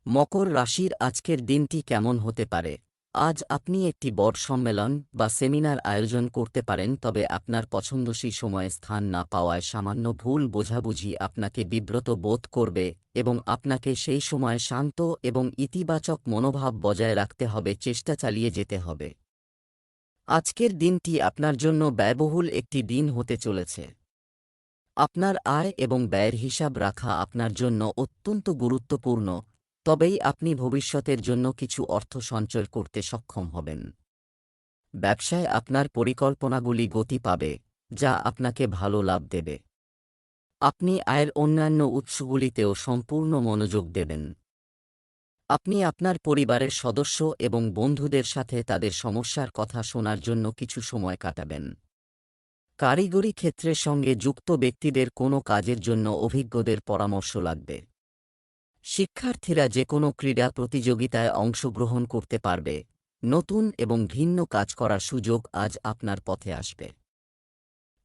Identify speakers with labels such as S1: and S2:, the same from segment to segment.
S1: মকর রাশির আজকের দিনটি কেমন হতে পারে? আজ আপনি একটি বড় সম্মেলন বা সেমিনার আয়োজন করতে পারেন, তবে আপনার পছন্দসই সময়ে স্থান না পাওয়ায় সামান্য ভুল বোঝাবুঝি আপনাকে বিব্রত বোধ করবে এবং আপনাকে সেই সময় শান্ত এবং ইতিবাচক মনোভাব বজায় রাখতে হবে, চেষ্টা চালিয়ে যেতে হবে। আজকের দিনটি আপনার জন্য ব্যয়বহুল একটি দিন হতে চলেছে। আপনার আয় এবং ব্যয়ের হিসাব রাখা আপনার জন্য অত্যন্ত গুরুত্বপূর্ণ, তবেই আপনি ভবিষ্যতের জন্য কিছু অর্থ সঞ্চয় করতে সক্ষম হবেন। ব্যবসায় আপনার পরিকল্পনাগুলি গতি পাবে, যা আপনাকে ভালো লাভ দেবে। আপনি আয়ের অন্যান্য উৎসগুলিতেও সম্পূর্ণ মনোযোগ দেবেন। আপনি আপনার পরিবারের সদস্য এবং বন্ধুদের সাথে তাদের সমস্যার কথা শোনার জন্য কিছু সময় কাটাবেন। কারিগরি ক্ষেত্রের সঙ্গে যুক্ত ব্যক্তিদের কোনো কাজের জন্য অভিজ্ঞদের পরামর্শ লাগবে। শিক্ষার্থীরা যে কোনো ক্রীড়া প্রতিযোগিতায় অংশগ্রহণ করতে পারবে। নতুন এবং ভিন্ন কাজ করার সুযোগ আজ আপনার পথে আসবে।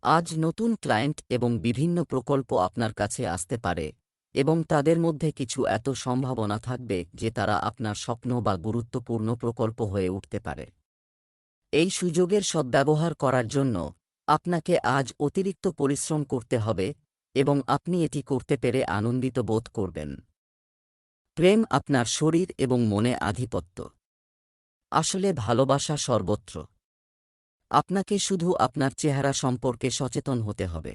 S1: আজ নতুন ক্লায়েন্ট এবং বিভিন্ন প্রকল্প আপনার কাছে আসতে পারে, এবং তাদের মধ্যে কিছু এত সম্ভাবনা থাকবে যে তারা আপনার স্বপ্ন বা গুরুত্বপূর্ণ প্রকল্প হয়ে উঠতে পারে। এই সুযোগের সদ্ব্যবহার করার জন্য আপনাকে আজ অতিরিক্ত পরিশ্রম করতে হবে, এবং আপনি এটি করতে পেরে আনন্দিত বোধ করবেন। প্রেম আপনার শরীর এবং মনে আধিপত্য। আসলে ভালোবাসা সর্বত্র। আপনাকে শুধু আপনার চেহারা সম্পর্কে সচেতন হতে হবে।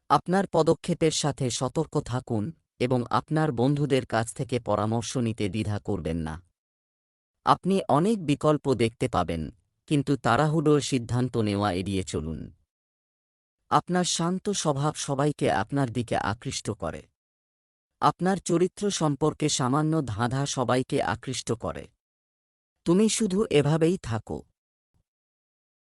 S1: আপনার পদক্ষেপের সাথে সতর্ক থাকুন এবং আপনার বন্ধুদের কাছ থেকে পরামর্শ নিতে দ্বিধা করবেন না। আপনি অনেক বিকল্প দেখতে পাবেন, কিন্তু তাড়াহুড়োর সিদ্ধান্ত নেওয়া এড়িয়ে চলুন। আপনার শান্ত স্বভাব সবাইকে আপনার দিকে আকৃষ্ট করে। আপনার চরিত্র সম্পর্কে সামান্য ধাঁধা সবাইকে আকৃষ্ট করে। তুমি শুধু এভাবেই থাকো।